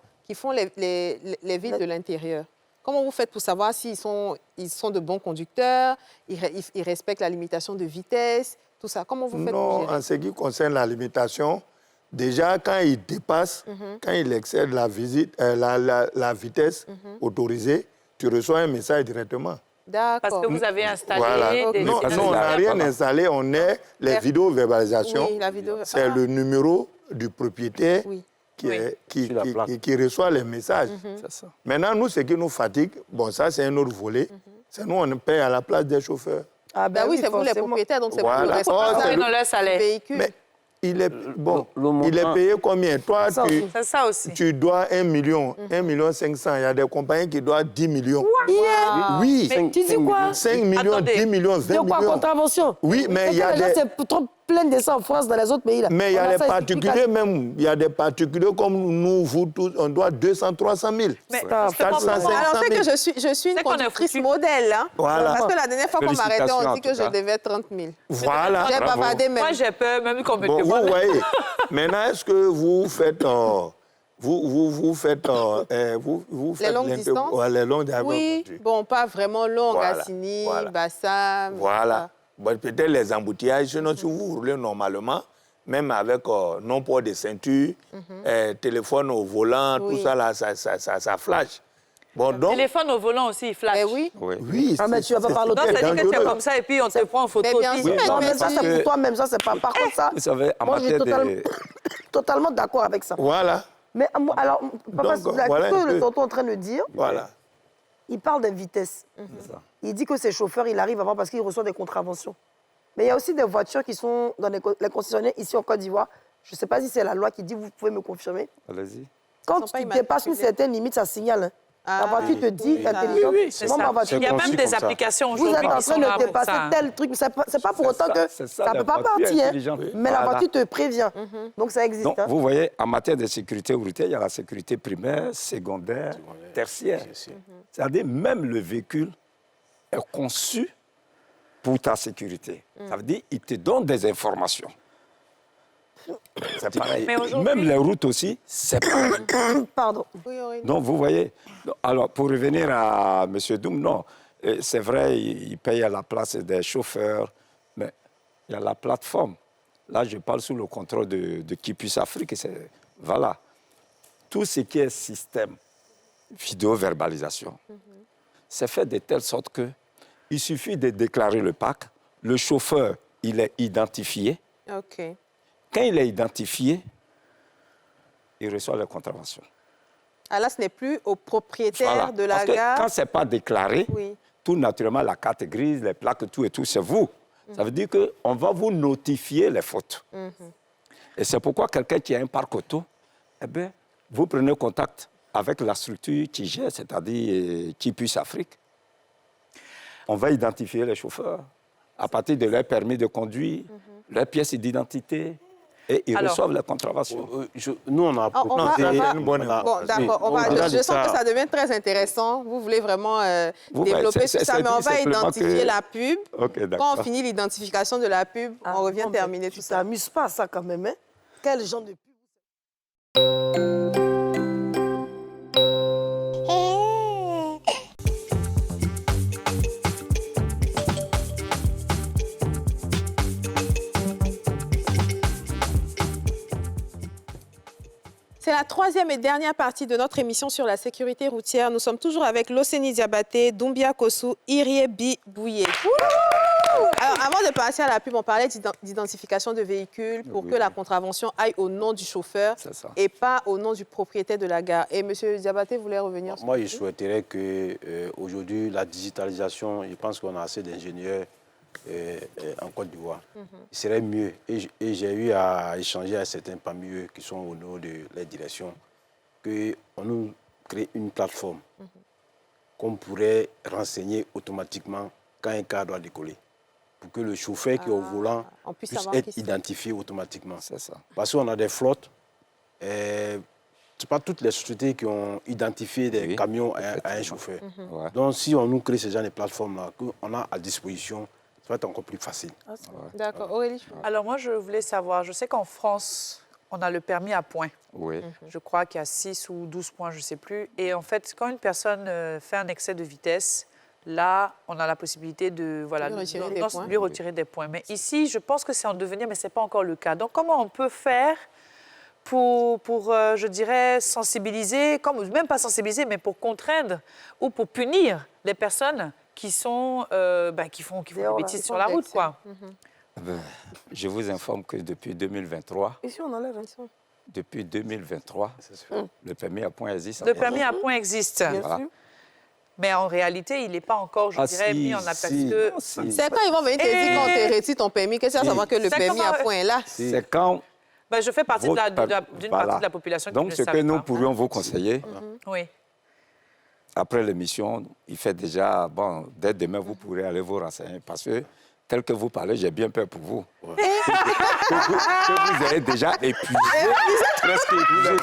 les villes de l'intérieur? Comment vous faites pour savoir s'ils sont de bons conducteurs, ils respectent la limitation de vitesse, tout ça? Comment vous faites pour Non, gérer? en ce qui concerne la limitation, déjà, quand il dépasse, quand il excède la vitesse autorisée, tu reçois un message directement. D'accord. Parce que vous avez installé Voilà. des... Non, Ça, c'est non, on n'a la- rien voilà. installé, on est les La- vidéo-verbalisations. Oui, la vidéo. C'est Ah. le numéro du propriétaire Oui. qui, Oui. est- qui, Sur la qui- plaque. qui reçoit les messages. C'est ça. Maintenant, nous, ce qui nous fatigue, bon, ça, c'est un autre volet. C'est nous, on paye à la place des chauffeurs. ah, Ben oui, c'est vous les forcément. propriétaires, donc c'est vous Voilà. le Oh, responsable c'est Oui, dans leur salaire. du véhicule. Mais il est, bon, Le montant- il est payé combien? Toi, Ça aussi. C'est ça aussi. tu dois 1 million, 1 million 500. Il y a des compagnies qui doivent 10 millions. Wow. Oui, Mais Tu dis quoi? 5 millions, Attendez. 10 millions, 20 De quoi, millions. contravention? Oui, mais il y a Les gens, des... c'est trop plein de ça en France, dans les autres pays. Là. Mais il y On a les ça, particuliers même. Il y a des particuliers comme nous, vous tous, on doit 200, 300 000. Mais Ça, justement, 400, pourquoi- 500. Alors, c'est 000. que je suis une C'est qu'on est conductrice foutu. modèle. Hein? Voilà. Parce que la dernière fois qu'on m'arrêtait, on Félicitations, dit que en tout je cas. devais 30 000. Voilà. J'ai Bravo. bavardé même. Moi, j'ai peur, même qu'on me Bon, demande. vous voyez. Maintenant, est-ce que vous faites... vous faites... vous faites Les longues distances? Ouais, les longues distances. Oui, bon, pas vraiment long, Voilà, Gassini, voilà. Bassam. Voilà. Bon, peut-être les embouteillages, sinon si vous roulez normalement, même avec non-port de ceinture, téléphone au volant, Oui. tout ça, là, ça flash. Bon, donc... Téléphone au volant aussi, il flash. Eh oui. Oui. Oui, Ah, mais tu vas pas parler Non, au ça dit que dangereux. c'est comme ça et puis on te prend en photo. Mais bien puis- sûr, Oui, Non, mais mais ça, parce c'est que- pour toi-même. Ça, c'est pas... Par contre, ça, Vous savez, en moi, je suis matière de... totalement d'accord avec ça. Voilà, Mais alors, papa, Donc, la voilà question un que le peu. tonton est en train de dire, voilà. il parle de vitesse. C'est ça. Il dit que ses chauffeurs, il arrive à voir parce qu'il reçoit des contraventions. Mais il y a aussi des voitures qui sont dans les concessionnaires ici en Côte d'Ivoire. Je ne sais pas si c'est la loi qui dit, vous pouvez me confirmer. Allez-y. Quand sont pas tu dépasses une immatriculés. certaine limite, ça signale. Hein. Ah, La voiture te dit, oui, intelligente, C'est moi, ça. ma voiture, Il y a même conçu des comme ça. applications vous êtes aujourd'hui en qui sont train là de pour dépasser ça. tel truc. Mais c'est pas pour autant que c'est ça ça, ne la peut pas voiture partir. Hein. intelligente. Mais la Voilà. voiture te prévient. Donc ça existe. Donc, hein. vous voyez, en matière de sécurité routière, il y a la sécurité primaire, secondaire, tertiaire. C'est-à-dire, même le véhicule est conçu pour ta sécurité. Ça veut dire qu'il te donne des informations. C'est pareil. Mais aujourd'hui- Même les routes aussi, c'est pareil. Pardon. Oui, Aurélie. Donc, vous voyez, alors, pour revenir à M. Doum, non, c'est vrai, il paye à la place des chauffeurs, mais il y a la plateforme. Là, je parle sous le contrôle de Kipus Afrique. Voilà. Tout ce qui est système, vidéo-verbalisation, c'est fait de telle sorte qu'il suffit de déclarer le pack, le chauffeur, il est identifié. OK. Quand il est identifié, il reçoit les contraventions. Ah là, ce n'est plus au propriétaire Voilà. de la Parce que gare. quand ce n'est pas déclaré, Oui. tout naturellement, la carte grise, les plaques, tout et tout, c'est vous. Ça veut dire qu'on va vous notifier les fautes. Et c'est pourquoi quelqu'un qui a un parc auto, eh bien, vous prenez contact avec la structure qui gère, c'est-à-dire qui puisse Afrique, on va identifier les chauffeurs à partir de leur permis de conduire, leurs pièces d'identité, et ils reçoivent la contravention. Nous, on a proposé... Bon, d'accord, je sens que ça devient très intéressant. Vous voulez vraiment développer tout ça, mais on va identifier la pub. Quand on finit l'identification de la pub, on revient terminer tout ça. Tu t'amuses pas à ça quand même, hein? Quel genre de pub? C'est la troisième et dernière partie de notre émission sur la sécurité routière. Nous sommes toujours avec Loseni Diabaté, Doumbia Kossou, Iriebi Bouye. Alors, avant de passer à la pub, on parlait d'identification de véhicules pour que la contravention aille au nom du chauffeur et pas au nom du propriétaire de la gare. Et M. Diabaté voulait revenir sur Moi, je souhaiterais qu'aujourd'hui, la digitalisation, je pense qu'on a assez d'ingénieurs en Côte d'Ivoire. Il serait mieux, et j'ai eu à échanger avec certains parmi eux qui sont au niveau de la direction, qu'on nous crée une plateforme qu'on pourrait renseigner automatiquement quand un car doit décoller, pour que le chauffeur qui est au volant puisse être identifié automatiquement. C'est ça. Parce qu'on a des flottes, ce n'est pas toutes les sociétés qui ont identifié des camions à un chauffeur. Donc, si on nous crée ce genre de plateforme-là, qu'on a à disposition, ça va être encore plus facile. D'accord. Aurélie? Alors moi, je voulais savoir, je sais qu'en France, on a le permis à points. Oui. Je crois qu'il y a 6 ou 12 points, je ne sais plus. Et en fait, quand une personne fait un excès de vitesse, là, on a la possibilité de lui retirer des points. Mais ici, je pense que c'est en devenir, mais ce n'est pas encore le cas. Donc, comment on peut faire pour je dirais, sensibiliser, même pas sensibiliser, mais pour contraindre ou pour punir les personnes qui font des bêtises sur la route, quoi. Je vous informe que depuis 2023, Ici, on enlève. depuis 2023, le permis à points existe. Le permis à points existe. Voilà. Mais en réalité, il n'est pas encore, je dirais, mis en application. C'est quand ils vont venir te dire qu'on te retire ton permis, qu'est-ce que ça savoir que le permis à points est là? C'est quand... Ben, je fais partie d'une partie de la population qui ne le savait pas. Donc, ce que nous pourrions vous conseiller, oui. Après l'émission, il fait déjà... Bon, dès demain, vous pourrez aller vous renseigner parce que, tel que vous parlez, j'ai bien peur pour vous. que vous ayez déjà épuisé presque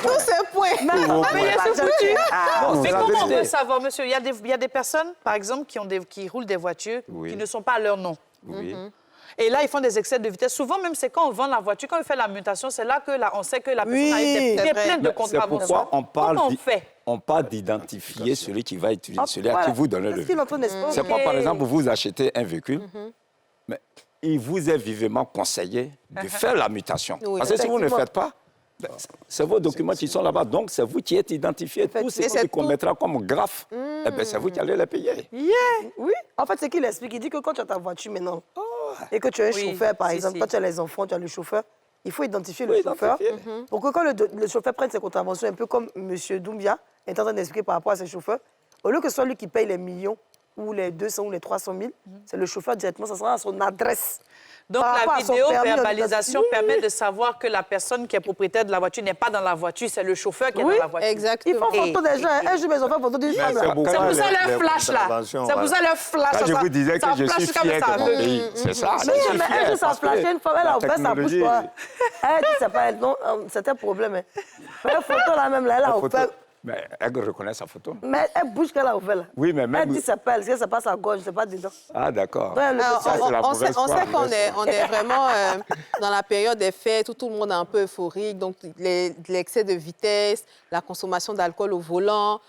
tous ces points. Mais comment on peut savoir, monsieur? Il y a des personnes, par exemple, qui roulent des voitures qui ne sont pas à leur nom. Oui. Et là, ils font des excès de vitesse. Souvent, même, c'est quand on vend la voiture, quand on fait la mutation, c'est là qu'on sait que la personne a plein de contraventions. C'est pourquoi on parle... Comment on fait? On parle d'identifier celui qui va utiliser, celui à qui vous donnez le véhicule. C'est pas, par exemple, vous achetez un véhicule, mais il vous est vivement conseillé de faire la mutation. Parce que si vous ne le faites pas, c'est vos documents qui sont là-bas. Donc, c'est vous qui êtes identifié. Tout ce qu'on mettra comme graphe, c'est vous qui allez les payer. Oui, en fait, c'est qu'il explique. Il dit que quand tu as ta voiture maintenant et que tu as un chauffeur, par exemple, quand tu as les enfants, tu as le chauffeur, il faut identifier le chauffeur pour que quand le chauffeur prenne ses contraventions, un peu comme M. Doumbia est en train d'expliquer par rapport à ses chauffeurs, au lieu que ce soit lui qui paye les millions ou les 200 ou les 300 000, c'est le chauffeur directement, ça sera à son adresse. Donc la vidéo-verbalisation permet de savoir que la personne qui est propriétaire de la voiture n'est pas dans la voiture, c'est le chauffeur qui est dans la voiture. Exactement. Ils font photo des gens. Un jour, mes enfants font photo des gens. C'est pour ça leur flash, là. C'est pour ça leur flash. Quand je vous disais que je suis fier de mon pays, c'est ça. Mais un jour, ça a flashé une fois, elle a ouvert sa bouche. Elle dit, c'est pas elle. Non, c'était un problème. Mais la photo, là même, elle a ouvert. Mais elle reconnaît sa photo. Mais elle bouge qu'elle a ouvert là. Oui, mais même... Elle dit c'est pas elle, c'est pas sa gorge, c'est pas dedans. Ah, d'accord. On sait qu'on est vraiment dans la période des fêtes où tout le monde est un peu euphorique, donc l'excès de vitesse, la consommation d'alcool au volant,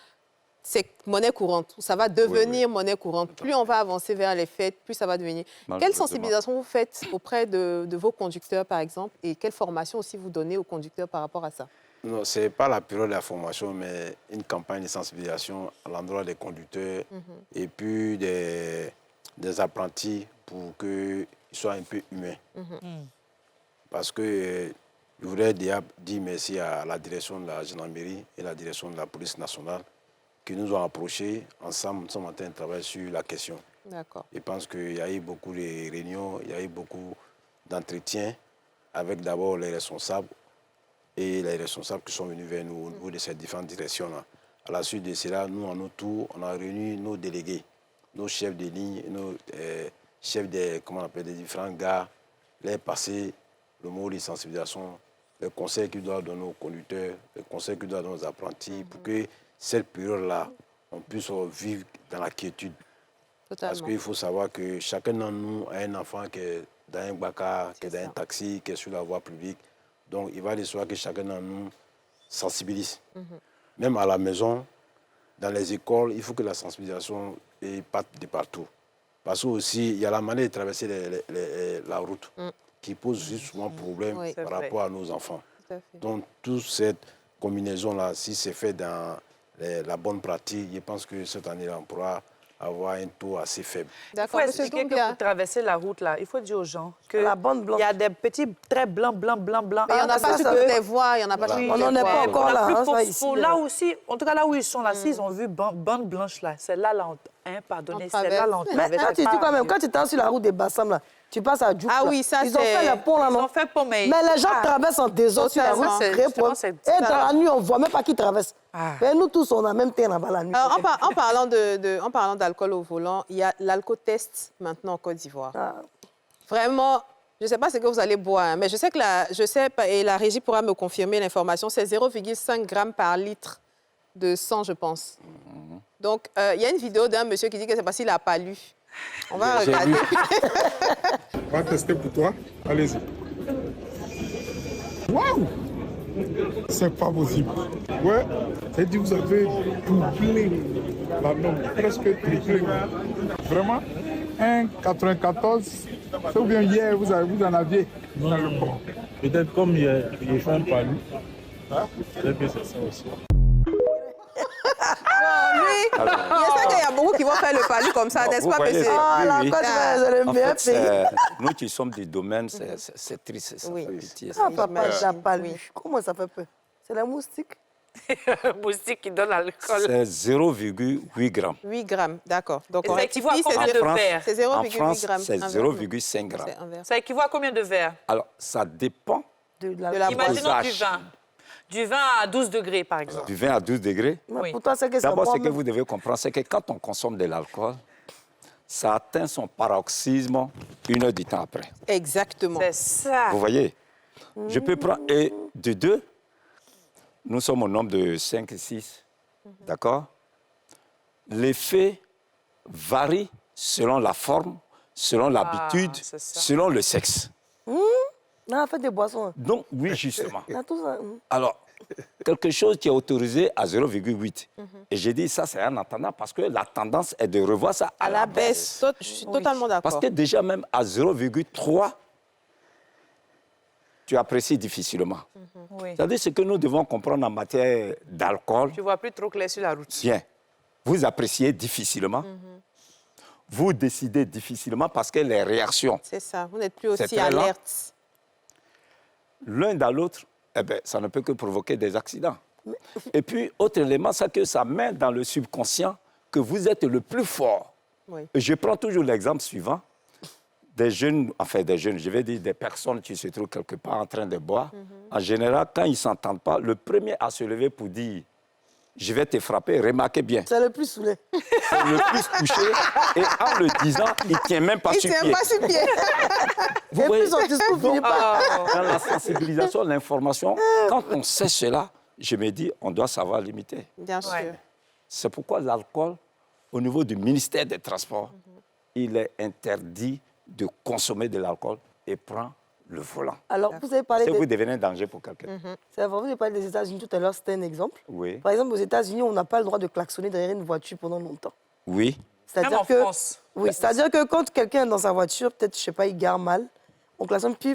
c'est monnaie courante. Ça va devenir monnaie courante. Plus on va avancer vers les fêtes, plus ça va devenir. Quelle sensibilisation vous faites auprès de vos conducteurs, par exemple, et quelle formation aussi vous donnez aux conducteurs par rapport à ça? Non, ce n'est pas la période de la formation, mais une campagne de sensibilisation à l'endroit des conducteurs et puis des apprentis pour qu'ils soient un peu humains. Parce que je voudrais dire merci à la direction de la gendarmerie et la direction de la police nationale qui nous ont approchés. Ensemble, nous sommes en train de travailler sur la question. D'accord. Je pense qu'il y a eu beaucoup de réunions, il y a eu beaucoup d'entretiens avec d'abord les responsables et les responsables qui sont venus vers nous au niveau de ces différentes directions-là. À la suite de cela, nous, en notre tour, on a réuni nos délégués, nos chefs de ligne, nos chefs des différents gares, les passer le mot de sensibilisation, les conseils qu'ils doivent donner aux conducteurs, les conseils qu'ils doivent donner aux apprentis, pour que cette période-là, on puisse vivre dans la quiétude. Totalement. Parce qu'il faut savoir que chacun d'entre nous a un enfant qui est dans un baka, qui est dans un taxi, qui est sur la voie publique. Donc, il va de soi que chacun d'entre nous sensibilise. Même à la maison, dans les écoles, il faut que la sensibilisation parte de partout. Parce que aussi, il y a la manière de traverser la route qui pose souvent problème par rapport à nos enfants. Donc, toute cette combinaison-là, si c'est fait dans la bonne pratique, je pense que cette année-là, on pourra avoir un taux assez faible. D'accord, Il faut expliquer que pour traverser la route, là, il faut dire aux gens que La bande blanche. il y a des petits traits blancs. Mais il n'y en a Ah, pas ça, sur ça- toutes les voies, il n'y en a pas sur On toutes n'en les est pas voies. encore là. hein, ça, ici, là aussi, en tout cas là où ils sont, là, s'ils ont vu bande blanche, là, c'est là, pardonnez, On c'est là, traverse. Mais quand tu dis quand même, quand tu es sur la route des Bassam, là, tu passes à Djouk. Ah là. oui, ça, Ils ont c'est- fait le pont là, Ils non? ont fait pour mais... Mais les gens traversent en désordre sur la Totalement. route. C'est- Créer justement, problème. c'est Et ça, dans là. la nuit, on ne voit même pas qui traverse. Ah. Mais nous tous, on a même temps là-bas la nuit. En parlant d'alcool au volant, il y a l'alcotest maintenant en Côte d'Ivoire. Ah. Vraiment, je ne sais pas ce que vous allez boire, hein, mais je sais et la régie pourra me confirmer l'information, c'est 0,5 grammes par litre de sang, je pense. Donc, il y a une vidéo d'un monsieur qui dit que c'est parce qu'il n'a pas lu. On va J'ai regarder. On va tester pour toi. Allez-y. Waouh! C'est pas possible. Ouais, c'est dit vous avez doublé la norme, presque triplé. Vraiment, 1,94, c'est ou bien hier vous en aviez dans le corps. Peut-être comme ils font pas lui. Peut-être que c'est ça aussi. Lui, je sais qu'il y a beaucoup qui vont faire le palu comme ça, Bon, n'est-ce vous pas, voyez, monsieur? Ah, Oui, la oui. Côte d'Ivoire, c'est le En meilleur fait, pays. nous qui sommes du domaine, c'est triste, ça Oui. fait pitié. Ah, papa, il n'a pas lu. Oui. Comment ça fait peur? C'est la moustique. moustique qui donne l'alcool. C'est 0,8 grammes. 8 grammes, d'accord. Donc, Et on ça équivaut à rectifie, combien c'est de zéro- verres? c'est En 0,8 France, grammes. c'est Un verre, non. 0,5 grammes. C'est un verre. Ça équivaut à combien de verres? Alors, ça dépend De De la Imaginons dosage. du vin. Du vin à 12 degrés, par exemple. du 20 à 12 degrés. Mais Oui. pour toi, c'est que c'est D'abord, bon. ce que vous devez comprendre, c'est que quand on consomme de l'alcool, ça atteint son paroxysme 1 heure du temps après. Exactement. C'est ça. Vous voyez? Je peux prendre... Et de 2, nous sommes au nombre de 5 et 6. D'accord? L'effet varie selon la forme, selon l'habitude, c'est ça. selon le sexe. On a fait des boissons. Donc, oui, justement. On a tout ça. Alors, quelque chose qui est autorisé à 0,8. Et j'ai dit, ça, c'est un attendant parce que la tendance est de revoir ça à la baisse. Je suis totalement d'accord. Parce que déjà, même à 0,3, tu apprécies difficilement. Oui. C'est-à-dire ce que nous devons comprendre en matière d'alcool. Tu vois plus trop clair sur la route. Bien, vous appréciez difficilement. Vous décidez difficilement parce que les réactions, C'est ça. Vous n'êtes plus C'est aussi très lent. alerte. l'un dans l'autre, eh ben, ça ne peut que provoquer des accidents. Et puis, autre élément, c'est que ça met dans le subconscient que vous êtes le plus fort. Oui. Et je prends toujours l'exemple suivant. Des jeunes, je vais dire des personnes qui se trouvent quelque part en train de boire. En général, quand ils ne s'entendent pas, le premier à se lever pour dire « je vais te frapper », remarquez bien, C'est le plus saoulé. c'est le plus touché. Et en le disant, il ne tient même pas Il sur ne tient pied. pas sur pied. Vous Et voyez, puis son discours finit pas. dans la sensibilisation, l'information, quand on sait cela, je me dis, on doit savoir limiter. Bien sûr. Ouais. C'est pourquoi l'alcool, au niveau du ministère des Transports, il est interdit de consommer de l'alcool et prendre le volant. Alors, vous avez parlé Si vous des... devenez un danger pour quelqu'un. C'est vrai, vous avez parlé des États-Unis tout à l'heure, c'était un exemple. Oui. Par exemple, aux États-Unis, on n'a pas le droit de klaxonner derrière une voiture pendant longtemps. Oui. Même C'est-à-dire en que, France. oui, c'est-à-dire que quand quelqu'un est dans sa voiture, peut-être, je sais pas, il gare mal, on klaxonne puis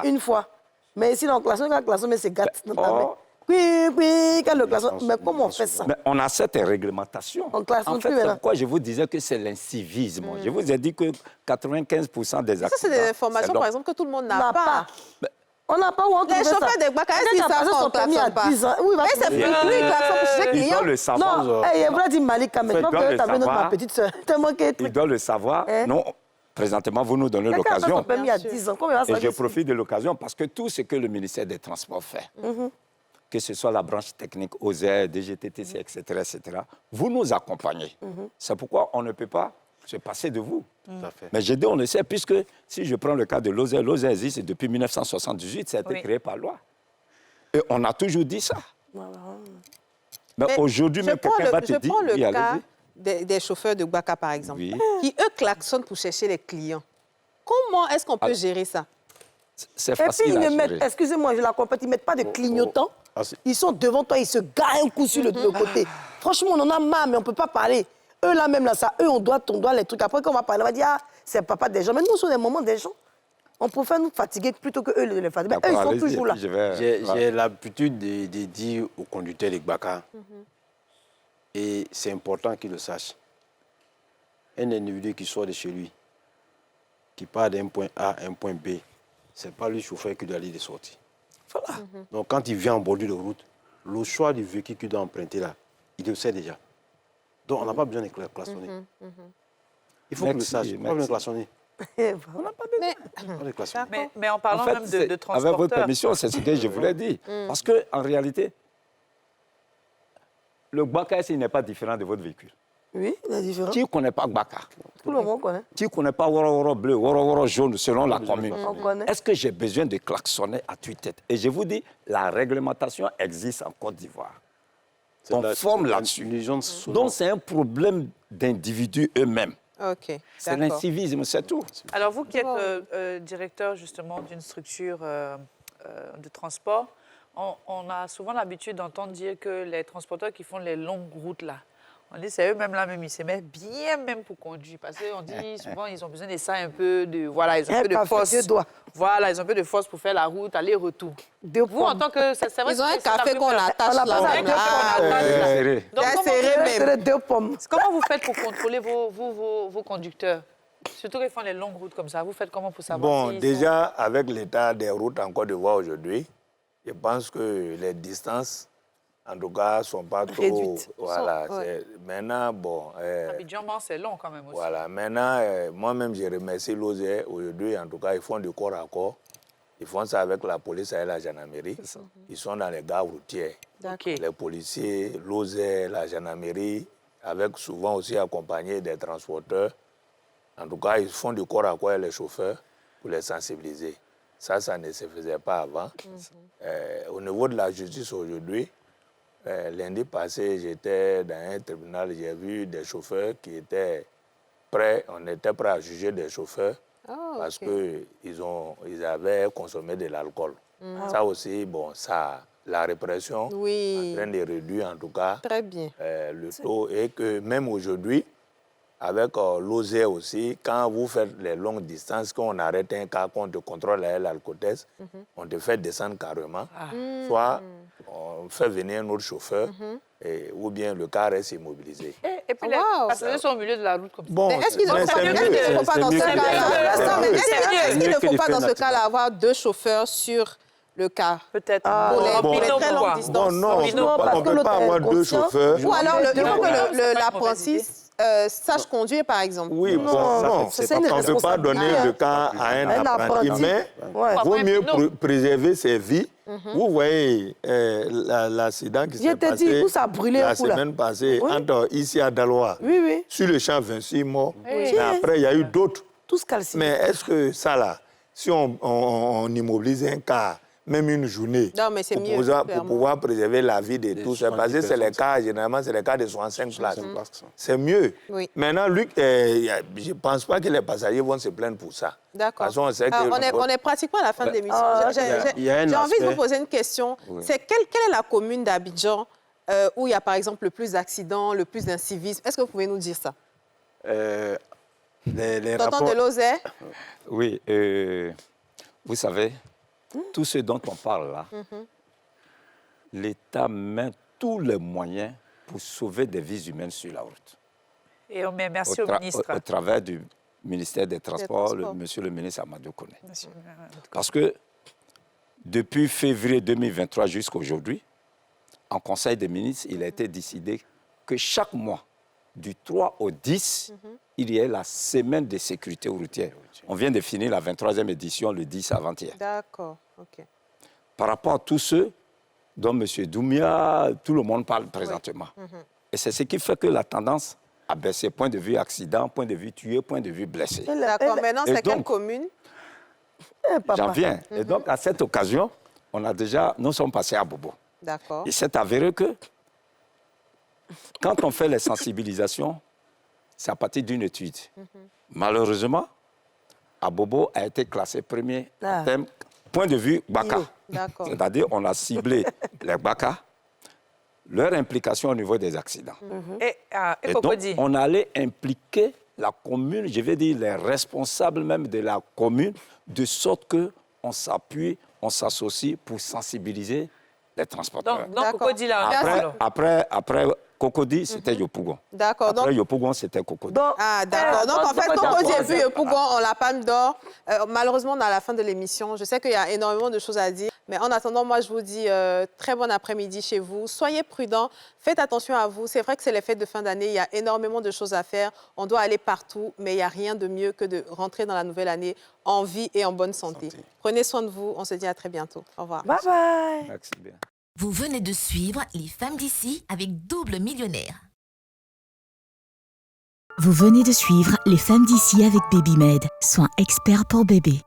une fois. Mais ici, on klaxonne, quand on klaxonne, mais c'est gâte dans ta main. Puis, quand le klaxon... Mais comment on fait ça? Mais on a cette réglementation. On klaxonne En fait, plus, c'est maintenant. pourquoi je vous disais que c'est l'incivisme. Je vous ai dit que 95% des accidents... Ça, c'est des informations, c'est par l'homme. exemple, que tout le monde On n'a n'a pas. pas. On n'a pas où on Les trouve ça. chauffeurs des bacs, est-ce qu'ils Quelqu'un qui a savent passé qu'on son permis à klaxonne pas? 10 ans. Oui, il va Mais c'est trouver. plus lui, il klaxonne pour ses Il clients. doit le savoir. Non, il voulait dire Malika, mais Il je doit pense que le tu as vu savoir. ma petite soeur. Tellement qu'elle est Il doit le savoir. Hein? Non, présentement, vous nous donnez Quelqu'un a passé son l'occasion. permis à 10 ans. Comment il va Et je savoir? profite de l'occasion parce que tout ce que le ministère des Transports fait, que ce soit la branche technique, OSER, DGTTC, etc., etc., vous nous accompagnez. C'est pourquoi on ne peut pas se passer de vous. Tout à fait. Mais j'ai dit on le sait, puisque si je prends le cas de l'OSER, l'OSER existe depuis 1978, ça a été créé par loi. Et on a toujours dit ça. Mais aujourd'hui, même quelqu'un va te dire... Je prends le oui, cas des chauffeurs de Gbaka, par exemple, qui, eux, klaxonnent pour chercher les clients. Comment est-ce qu'on peut gérer ça? C'est Et puis, facile ils à ne gérer. mettent, excusez-moi, je la complète, ils ne mettent pas de clignotants. Ils sont devant toi, ils se garent un coup sur le côté. Franchement, on en a marre, mais on ne peut pas parler. Eux, là même, là, ça, eux, on doit les trucs. Après, quand on va parler, on va dire, ah, c'est papa des gens. Mais nous, sur des moments des gens, on préfère nous fatiguer plutôt qu'eux les fatiguer. Eux, ils sont toujours là. J'ai l'habitude de dire aux conducteurs de Gbaka, et c'est important qu'ils le sachent, un individu qui sort de chez lui, qui part d'un point A à un point B, ce n'est pas le chauffeur qui doit aller de sortie. Voilà. Donc, quand il vient en bordure de route, le choix du véhicule qu'il doit emprunter là, il le sait déjà. Donc, on n'a pas besoin de klaxonner. Il faut qu'il le sache. On n'a pas besoin de klaxonner. On n'a pas besoin de klaxonner. Mais en parlant même de transporteurs... Avec votre permission, c'est ce que je voulais dire. Parce qu'en réalité, le Gbaka, il n'est pas différent de votre véhicule. Oui, il est différent. Qui ne connaît pas Gbaka? Tout le monde connaît. Qui ne connaît pas Woro Woro bleu, Woro Woro jaune selon la commune? On connaît. Est-ce que j'ai besoin de klaxonner à tue-tête? Et je vous dis, la réglementation existe en Côte d'Ivoire. On forme là-dessus. Donc c'est un problème d'individus eux-mêmes. Ok, c'est l'incivisme, c'est tout. Alors vous qui êtes directeur justement d'une structure de transport, on a souvent l'habitude d'entendre dire que les transporteurs qui font les longues routes là, on dit c'est eux-mêmes là même, ils se mettent bien même pour conduire. Parce qu'on dit souvent ils ont besoin de ça un peu de... Voilà, ils ont un peu de force. Voilà, ils ont un peu de force pour faire la route, aller-retour. Vous, en tant que... Ils ont un café qu'on attache là. Donc, c'est deux pommes. Comment vous faites pour contrôler vos conducteurs? Surtout qu'ils font les longues routes comme ça. Vous faites comment pour savoir Bon, déjà, avec l'état des routes en Côte d'Ivoire aujourd'hui, je pense que les distances, en tout cas, ne sont pas trop... réduites. Voilà. Maintenant, bon... Abidjan, c'est long quand même aussi. Voilà. Maintenant, moi-même, je remercie l'OSER. Aujourd'hui, en tout cas, ils font du corps à corps. Ils font ça avec la police et la gendarmerie. Ils sont dans les gares routières. Les policiers, l'OSER, la gendarmerie, avec souvent aussi accompagnés des transporteurs. En tout cas, ils font du corps à corps avec les chauffeurs pour les sensibiliser. Ça ne se faisait pas avant. Au niveau de la justice aujourd'hui, lundi passé, j'étais dans un tribunal, j'ai vu des chauffeurs qui étaient prêts, on était prêts à juger des chauffeurs parce qu'ils avaient consommé de l'alcool. Ça aussi, bon, ça, la répression est en train de réduire en tout cas le taux et que même aujourd'hui, avec l'OSER aussi, quand vous faites les longues distances, quand on arrête un cas, qu'on te contrôle l'alcotest, on te fait descendre carrément. Soit on fait venir un autre chauffeur, ou bien le car reste immobilisé. Et puis les passagers sont au milieu de la route comme ça. Bon, est-ce qu'il ne faut pas dans ce cas-là est-ce qu'il ne faut pas dans ce cas-là avoir deux chauffeurs sur le car? Peut-être. Pour les très longues distances. Non, on ne peut pas avoir deux chauffeurs. Ou alors, il faut que l'apprenti sache conduire, par exemple. Oui, non, on ne peut pas donner le cas à un apprenti, mais il vaut mieux préserver ses vies. Vous voyez l'accident qui s'est passé la semaine passée entre ici à Daloa. Sur le champ 26 morts. Mais après, il y a eu d'autres. Mais est-ce que ça, là, si on immobilise un car, même une journée, pour pouvoir préserver la vie de tous, parce que c'est les cas, généralement, c'est les cas de 65 places. C'est mieux. Maintenant, Luc, je ne pense pas que les passagers vont se plaindre pour ça. D'accord. On est pratiquement à la fin de l'émission. J'ai envie de vous poser une question. C'est quelle est la commune d'Abidjan où il y a, par exemple, le plus d'accidents, le plus d'incivisme? Est-ce que vous pouvez nous dire ça? Tonton de l'OSER? Oui, vous savez, tout ce dont on parle là, l'État met tous les moyens pour sauver des vies humaines sur la route. Et on met merci au ministre. Au travers du ministère des Transports, monsieur le ministre Amadou Koné. Parce que depuis février 2023 jusqu'à aujourd'hui, en Conseil des ministres, il a été décidé que chaque mois, du 3 au 10, il y ait la semaine de sécurité routière. On vient de finir la 23e édition le 10 avant-hier. D'accord, OK. Par rapport à tous ceux, dont M. Doumia, tout le monde parle présentement. Et c'est ce qui fait que la tendance a baissé. Point de vue accident, point de vue tué, point de vue blessé. D'accord, maintenant, c'est quelle commune? J'en viens. Et donc, à cette occasion, nous sommes passés à Bobo. D'accord. Il s'est avéré que quand on fait les sensibilisations, c'est à partir d'une étude. Malheureusement, à Bobo a été classé premier en termes point de vue Baka. C'est-à-dire on a ciblé les Baka, leur implication au niveau des accidents. Et donc, on allait impliquer la commune, je vais dire les responsables même de la commune, de sorte qu'on s'appuie, on s'associe pour sensibiliser les transporteurs. Donc Cocody, là... Après Cocody, c'était Yopougon. D'accord. Après Yopougon, c'était Cocody. D'accord. Donc, en fait, Cocody et puis Yopougon, on la Palme d'Or. Malheureusement, on est à la fin de l'émission. Je sais qu'il y a énormément de choses à dire. Mais en attendant, moi, je vous dis très bon après-midi chez vous. Soyez prudents. Faites attention à vous. C'est vrai que c'est les fêtes de fin d'année. Il y a énormément de choses à faire. On doit aller partout. Mais il n'y a rien de mieux que de rentrer dans la nouvelle année en vie et en bonne santé. Prenez soin de vous. On se dit à très bientôt. Au revoir. Bye bye. Merci bien. Vous venez de suivre Les Femmes d'ici avec Double Millionnaire. Vous venez de suivre Les Femmes d'ici avec Babymed, soins experts pour bébé.